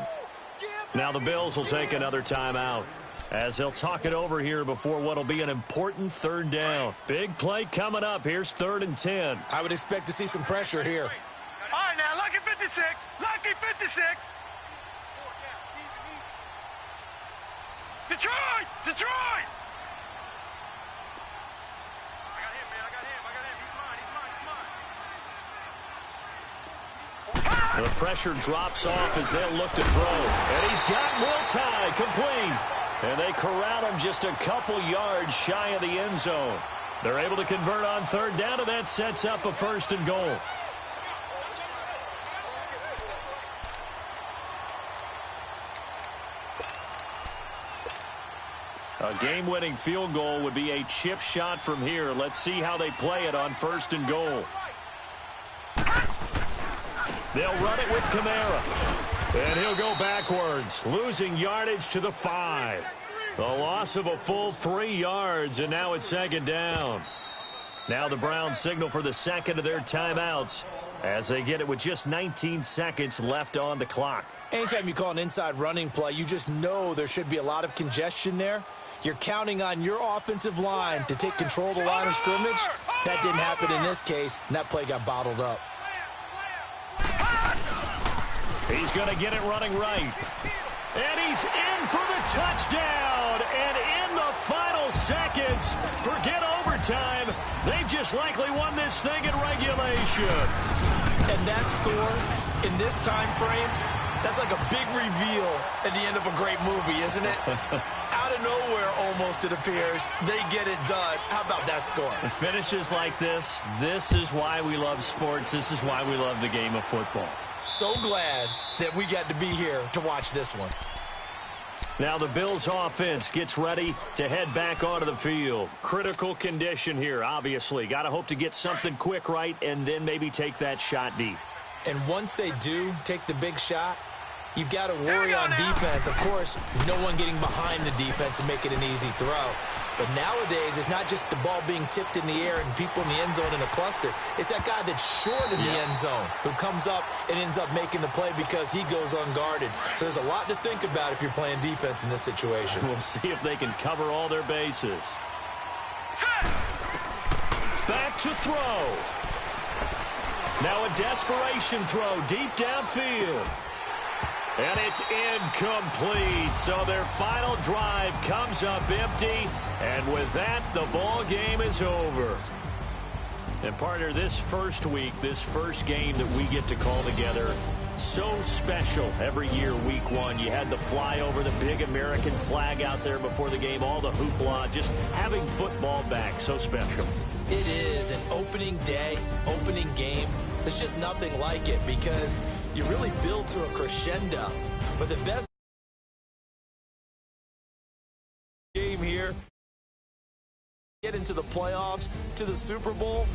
Now the Bills will take another timeout as they'll talk it over here before what will be an important 3rd down. Big play coming up. Here's 3rd and 10. I would expect to see some pressure here. All right, now, lucky 56. Lucky 56. Detroit! I got him, man. I got him. He's mine. The pressure drops off as they'll look to throw. And he's got Will Tye complete. And they corral him just a couple yards shy of the end zone. They're able to convert on 3rd down, and that sets up a 1st and goal. A game-winning field goal would be a chip shot from here. Let's see how they play it on 1st and goal. They'll run it with Kamara. And he'll go backwards, losing yardage to the 5. The loss of a full 3 yards, and now it's 2nd down. Now the Browns signal for the 2nd of their timeouts as they get it with just 19 seconds left on the clock. Anytime you call an inside running play, you just know there should be a lot of congestion there. You're counting on your offensive line to take control of the line of scrimmage. That didn't happen in this case, and that play got bottled up. He's going to get it running right. And he's in for the touchdown. And in the final seconds, forget overtime, they've just likely won this thing in regulation. And that score, in this time frame, that's like a big reveal at the end of a great movie, isn't it? Out of nowhere, almost, it appears, they get it done. How about that score? The finishes like this is why we love sports. This is why we love the game of football. So glad that we got to be here to watch this one. Now the Bills offense gets ready to head back onto the field. Critical condition here, obviously. Got to hope to get something quick right and then maybe take that shot deep. And once they do take the big shot, you've got to worry on defense. Of course, no one getting behind the defense and make it an easy throw. But nowadays, it's not just the ball being tipped in the air and people in the end zone in a cluster. It's that guy that's short in the end zone who comes up and ends up making the play because he goes unguarded. So there's a lot to think about if you're playing defense in this situation. We'll see if they can cover all their bases. Back to throw. Now a desperation throw deep downfield. And it's incomplete. So their final drive comes up empty. And with that, the ball game is over. And partner, this first week, this first game that we get to call together, so special every year, week one. You had the flyover, the big American flag out there before the game, all the hoopla, just having football back, so special. It is an opening day, opening game. There's just nothing like it because you really build to a crescendo. But the best game here, get into the playoffs, to the Super Bowl,